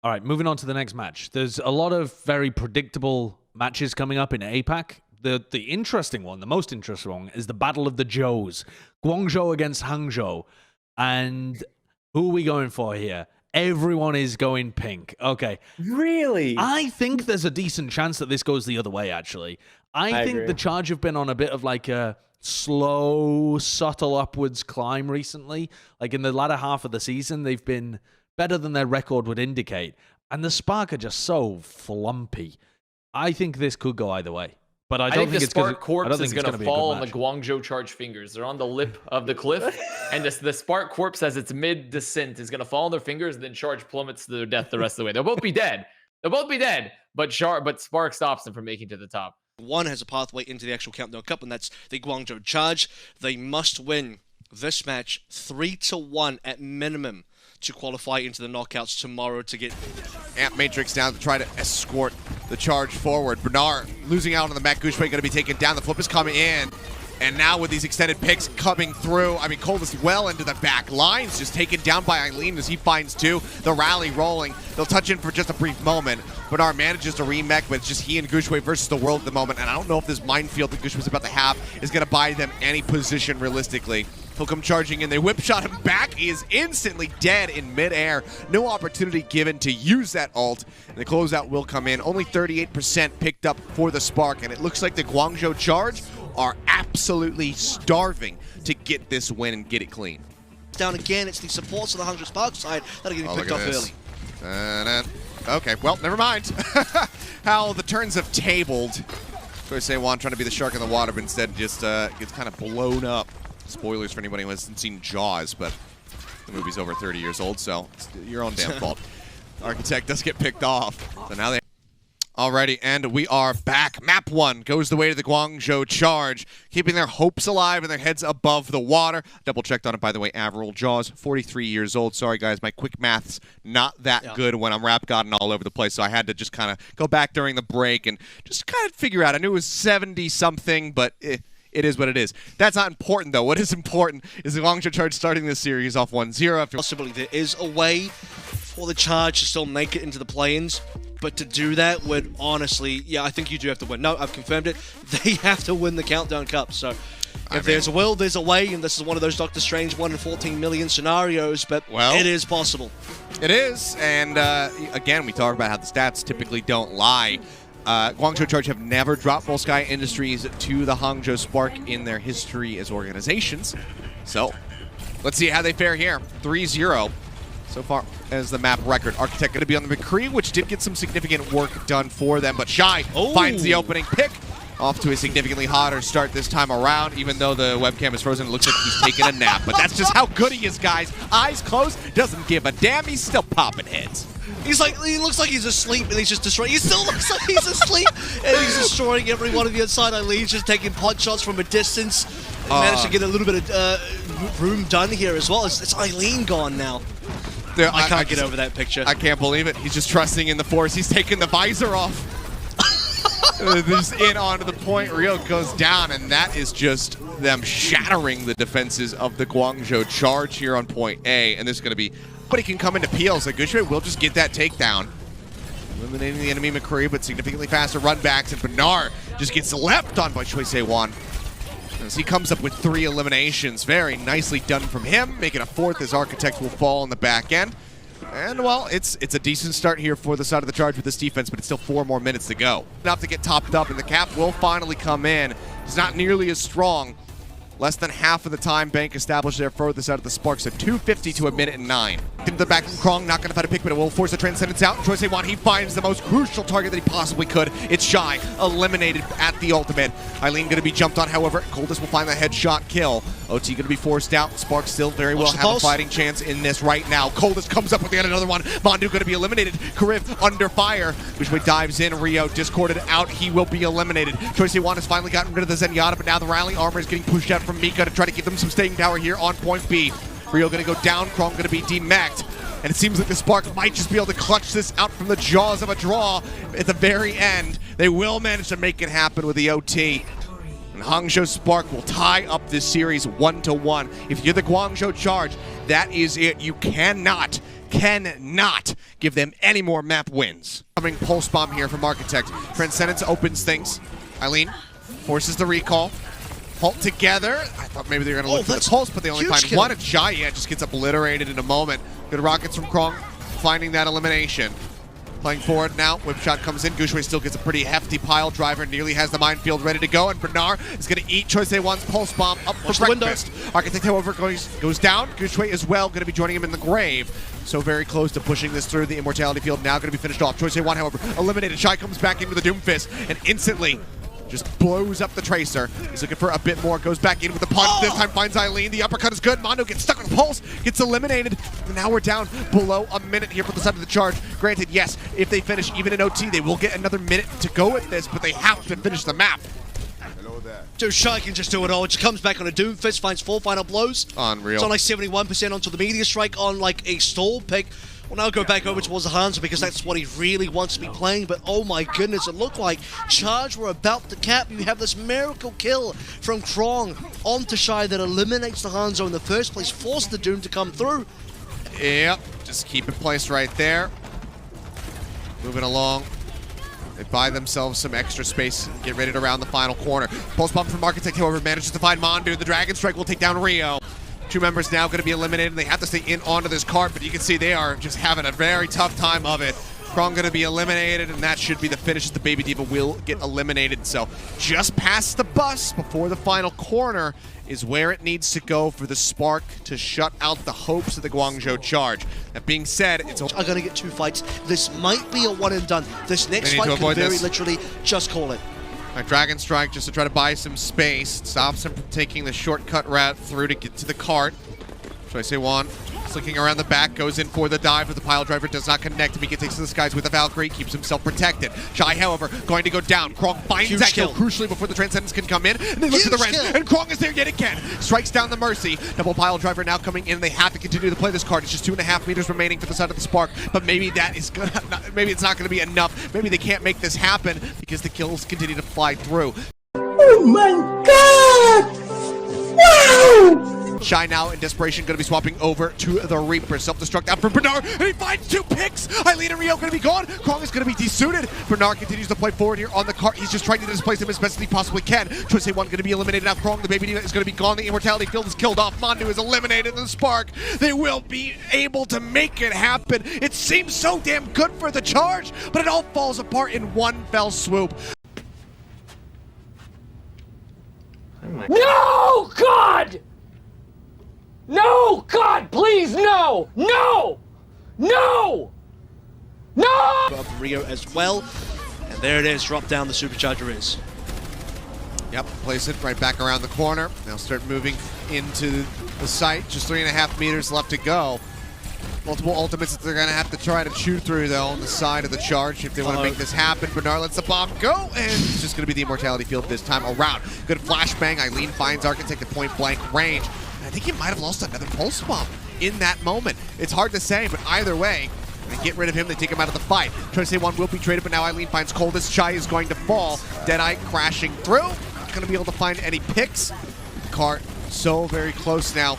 All right, moving on to the next match. There's a lot of very predictable matches coming up in APAC. The interesting one, the most interesting one, is the Battle of the Zhous. Guangzhou against Hangzhou. And who are we going for here? Everyone is going pink. Okay. Really? I think there's a decent chance that this goes the other way, actually. I think agree. the Charge have been on a bit of like a slow, subtle upwards climb recently. Like in the latter half of the season, they've been better than their record would indicate. And the Spark are just so flumpy. I think this could go either way. But I don't think the it's gonna, Spark corpse is going to be fall on the Guangzhou Charge fingers. They're on the lip of the cliff, and the Spark corpse, as its mid-descent, is going to fall on their fingers, and then Charge plummets to their death the rest of the way. They'll both be dead. They'll both be dead, but Spark stops them from making to the top. One has a pathway into the actual Countdown Cup, and that's the Guangzhou Charge. They must win this match 3-1 at minimum to qualify into the knockouts tomorrow to get Amp Matrix down to try to escort the Charge forward. Bernard losing out on the Matt Gushway, going to be taken down. The flip is coming in. And now with these extended picks coming through, I mean, Coldest well into the back lines, just taken down by Eileen as he finds two. The rally rolling. They'll touch in for just a brief moment. Bernard manages to remech, but it's just he and Gushway versus the world at the moment. And I don't know if this minefield that Gushway's about to have is going to buy them any position realistically. He'll come charging in. They whip shot him back. He is instantly dead in midair. No opportunity given to use that ult. And the closeout will come in. Only 38% picked up for the Spark. And it looks like the Guangzhou Charge are absolutely starving to get this win and get it clean. down again. It's the supports of the Hangzhou Spark side that are getting picked off early. Okay, well, never mind. How the turns have tabled. Juan trying to be the shark in the water, but instead just gets kind of blown up. Spoilers for anybody who hasn't seen Jaws, but the movie's over 30 years old, so it's your own damn fault. Architect does get picked off, so now they... Alrighty, and we are back. Map 1 goes the way to the Guangzhou Charge, keeping their hopes alive and their heads above the water. Double-checked on it, by the way, Averil Jaws, 43 years old. Sorry, guys, my quick math's not that good when I'm rap godding all over the place, so I had to just kind of go back during the break and just kind of figure out. I knew it was 70-something, but it is what it is. That's not important, though. What is important is the Guangzhou Charge starting this series off 1-0. Possibly there is a way for the Charge to still make it into the play-ins. But to do that would honestly, yeah, I think you do have to win. No, I've confirmed it. They have to win the Countdown Cup. So if there's a will, there's a way, and this is one of those Doctor Strange 1 in 14 million scenarios, but it is possible. It is, and again, we talk about how the stats typically don't lie. Guangzhou Charge have never dropped Full Sky Industries to the Hangzhou Spark in their history as organizations. So let's see how they fare here. 3-0. So far as the map record. Architect going to be on the McCree, which did get some significant work done for them, but Shy finds the opening pick. Off to a significantly hotter start this time around, even though the webcam is frozen. It looks like he's taking a nap, but that's just how good he is, guys. Eyes closed, doesn't give a damn. He's still popping heads. He looks like he's asleep and he's just destroying. He still looks like he's asleep and he's destroying everyone on the inside. Eileen's just taking pot shots from a distance. And managed to get a little bit of room done here as well. It's Eileen gone now. I can't get over that picture. I can't believe it. He's just trusting in the force. He's taking the visor off. Just in onto the point. Rio goes down, and that is just them shattering the defenses of the Guangzhou Charge here on point A. And this is going to be... But he can come into peels. Like Gushway will just get that takedown. Eliminating the enemy McCree, but significantly faster runbacks. And Bernard just gets leapt on by Choi Se-Wan. As he comes up with 3 eliminations. Very nicely done from him. Making a 4th as Architect will fall on the back end. And, well, it's a decent start here for the side of the Charge with this defense, but it's still 4 more minutes to go. Enough to get topped up, and the cap will finally come in. It's not nearly as strong. Less than half of the time Bank established there for the side of the Spark, so 250 to 1:09. Into the back from Krong, not going to find a pick, but it will force the Transcendence out. Choi Se-Wan, he finds the most crucial target that he possibly could. It's Shy, eliminated at the ultimate. Eileen going to be jumped on, however. Coldest will find the headshot kill. OT going to be forced out. Spark still very well have a fighting chance in this right now. Coldest comes up with yet another one. Mondu going to be eliminated. Karif under fire. Gushway dives in. Rio discorded out. He will be eliminated. Choi Se-Wan has finally gotten rid of the Zenyatta, but now the rally armor is getting pushed out from Mika to try to give them some staying power here on point B. Rio going to go down. Krong going to be demacked. And it seems like the Spark might just be able to clutch this out from the jaws of a draw at the very end. They will manage to make it happen with the OT. And Hangzhou Spark will tie up this series 1-1. If you're the Guangzhou Charge, that is it. You cannot cannot give them any more map wins. Coming pulse bomb here from Architect. Transcendence opens things. Eileen forces the recall. Halt together. I thought maybe they were going to look for the pulse, but they only find one. And Shy just gets obliterated in a moment. Good rockets from Krong, finding that elimination. Playing forward now, whip shot comes in. Gushue still gets a pretty hefty pile driver, nearly has the minefield ready to go, and Bernard is going to eat Choice A1's pulse bomb up for breakfast. Architect, however, goes down. Gushue as well, going to be joining him in the grave. So very close to pushing this through. The immortality field now going to be finished off. Choice A1, however, eliminated. Shy comes back in with the Doomfist and instantly just blows up the Tracer. He's looking for a bit more. Goes back in with the punch. This time finds Eileen. The uppercut is good. Mondo gets stuck with the pulse. Gets eliminated. And now we're down below a minute here from the side of the charge. Granted, yes, if they finish even in OT, they will get another minute to go with this, but they have to finish the map. So Shy can just do it all. It just comes back on a Doomfist, finds 4 final blows. Unreal. It's on like 71% onto the Meteor Strike on like a stall pick. Well, now go back over towards the Hangzhou because that's what he really wants to be playing. But oh my goodness, it looked like Charge were about to cap. You have this miracle kill from Krong onto Shy that eliminates the Hangzhou in the first place, forced the Doom to come through. Yep, just keep it placed right there. Moving along. They buy themselves some extra space and get ready to round the final corner. Pulse bomb from Architect, however, manages to find Mondu. The Dragon Strike will take down Rio. 2 members now going to be eliminated. They have to stay in onto this cart, but you can see they are just having a very tough time of it. Krong going to be eliminated, and that should be the finish. The Baby Diva will get eliminated. So just past the bus before the final corner is where it needs to go for the Spark to shut out the hopes of the Guangzhou Charge. That being said, it's are going to get 2 fights. This might be a one and done. This next fight can very literally just call it. Dragon Strike just to try to buy some space. Stops him from taking the shortcut route through to get to the cart. Choice A1 looking around the back, goes in for the dive, but the pile driver does not connect him. He takes to the skies with the Valkyrie, keeps himself protected. Shy, however, going to go down. Krong finds that kill crucially before the Transcendence can come in. And they look to the Ren, and Krong is there yet again. Strikes down the Mercy. Double pile driver now coming in. They have to continue to play this card. It's just 2.5 meters remaining for the side of the Spark, but maybe that is gonna, maybe it's not going to be enough. Maybe they can't make this happen because the kills continue to fly through. Oh my god! Wow! Shy now in desperation going to be swapping over to the Reaper. Self-destruct out from Bernard, and he finds 2 picks. Eileen and Rio going to be gone. Krong is going to be desuited. Bernard continues to play forward here on the cart. He's just trying to displace him as best as he possibly can. Choice A1 going to be eliminated. Now Krong, the Baby Diva, is going to be gone. The Immortality field is killed off. Mandu is eliminated. The Spark, they will be able to make it happen. It seems so damn good for the Charge, but it all falls apart in one fell swoop. No, God! No, God, please, no! No! No! No! Of Rio as well. And there it is, drop down the Supercharger is. Yep, place it right back around the corner. Now start moving into the site. Just 3.5 meters left to go. Multiple ultimates that they're going to have to try to chew through, though, on the side of the Charge if they want to make this happen. Bernard lets the bomb go, and it's just going to be the Immortality field this time around. Good flashbang. Eileen finds Architect at point-blank range. I think he might have lost another pulse bomb in that moment. It's hard to say, but either way, they get rid of him, they take him out of the fight. Choice A1 will be traded, but now Eileen finds Coldest. Shy is going to fall. Deadeye crashing through. Not going to be able to find any picks. Cart so very close now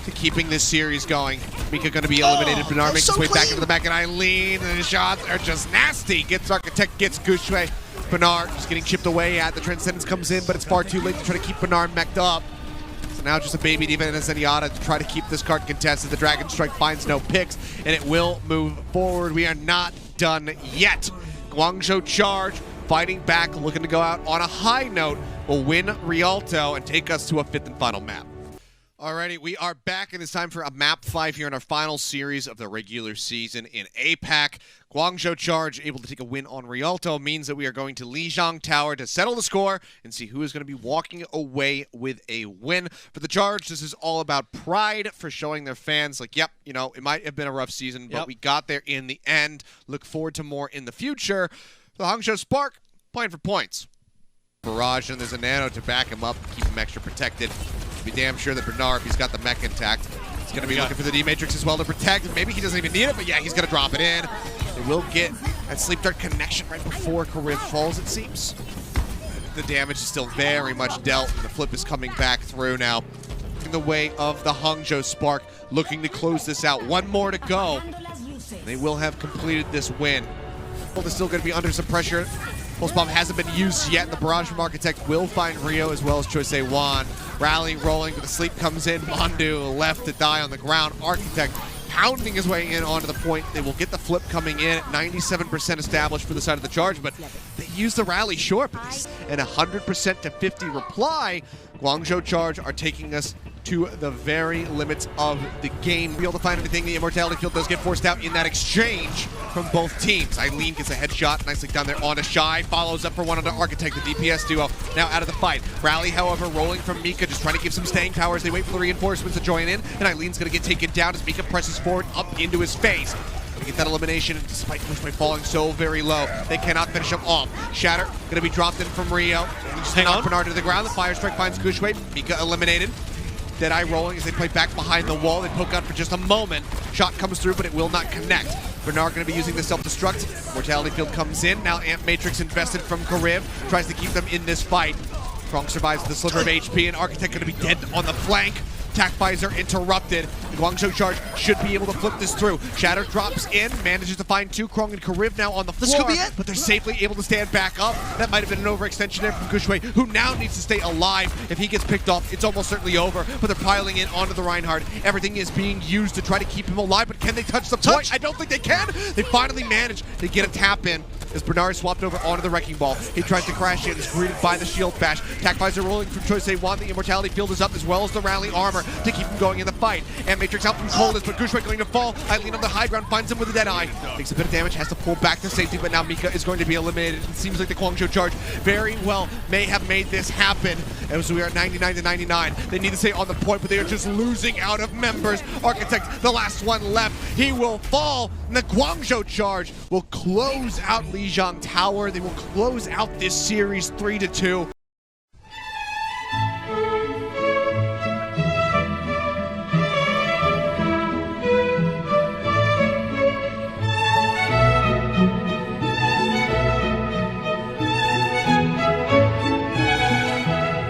to keeping this series going. Mika going to be eliminated. Bernard makes his way back into the back, and Eileen, and his shots are just nasty. Gets Architect, gets Gushue. Bernard just getting chipped away at. The Transcendence comes in, but it's far too late to try to keep Bernard mech'd up. So now just a Baby Diva and a Zenyatta to try to keep this card contested. The Dragon Strike finds no picks, and it will move forward. We are not done yet. Guangzhou Charge fighting back, looking to go out on a high note, will win Rialto and take us to a 5th and final map. Alrighty, we are back, and it's time for a map 5 here in our final series of the regular season in APAC. Guangzhou Charge able to take a win on Rialto means that we are going to Lijiang Tower to settle the score and see who is going to be walking away with a win. For the Charge, this is all about pride for showing their fans, like, yep, you know, it might have been a rough season, but we got there in the end. Look forward to more in the future. The Hangzhou Spark, playing for points. Barrage, and there's a Nano to back him up, keep him extra protected. Be damn sure that Bernard, if he's got the mech intact, he's going to be looking for the D-Matrix as well to protect. Maybe he doesn't even need it, but yeah, he's going to drop it in. They will get that Sleep Dart connection right before Karif falls, it seems. The damage is still very much dealt, and the flip is coming back through now. in the way of the Hangzhou Spark, looking to close this out. One more to go. They will have completed this win. They're still going to be under some pressure. Pulse Bomb hasn't been used yet. The barrage from Architect will find Rio as well as Choi Wan. Rally rolling, but the sleep comes in. Mondu left to die on the ground. Architect pounding his way in onto the point. They will get the flip coming in at 97% established for the side of the charge, but they use the rally short. And 100% to 50 reply. Guangzhou charge are taking us to the very limits of the game. Be able to find anything. The Immortality Field does get forced out in that exchange from both teams. Eileen gets a headshot nicely down there on a Shy. Follows up for one on the Architect. The DPS duo now out of the fight. Rally, however, rolling from Mika, just trying to give some staying power as they wait for the reinforcements to join in. And Eileen's going to get taken down as Mika presses forward up into his face. To get that elimination, and despite Pushway falling so very low, they cannot finish him off. Shatter going to be dropped in from Rio. Just hang on. Bernard to the ground. The Fire Strike finds Gushway. Mika eliminated. Deadeye rolling as they play back behind the wall. They poke out for just a moment. Shot comes through, but it will not connect. Bernard going to be using the self-destruct. Mortality Field comes in. Now Amp Matrix invested from Kariv. Tries to keep them in this fight. Strong survives with a sliver of HP, and Architect going to be dead on the flank. Attack visor interrupted. The Guangzhou charge should be able to flip this through. Shatter drops in, manages to find two. Krong and Kariv now on the floor. This could be it. But they're safely able to stand back up. That might have been an overextension there from Gushway, who now needs to stay alive. If he gets picked off, it's almost certainly over. But they're piling in onto the Reinhardt. Everything is being used to try to keep him alive, but can they touch the point? I don't think they can. They finally manage to get a tap in as Bernard swapped over onto the Wrecking Ball. He tries to crash in, is greeted by the shield bash. Attack visor rolling from Choi Wan. The Immortality Field is up, as well as the Rally Armor to keep him going in the fight. And Matrix out from Coldest, but Gushway going to fall. Eileen on the high ground finds him with a Deadeye. Takes a bit of damage, has to pull back to safety, but now Mika is going to be eliminated. It seems like the Guangzhou charge very well may have made this happen. As we are at 99 to 99. They need to stay on the point, but they are just losing out of members. Architect, the last one left. He will fall, and the Guangzhou charge will close out Lijiang Tower. They will close out this series 3-2.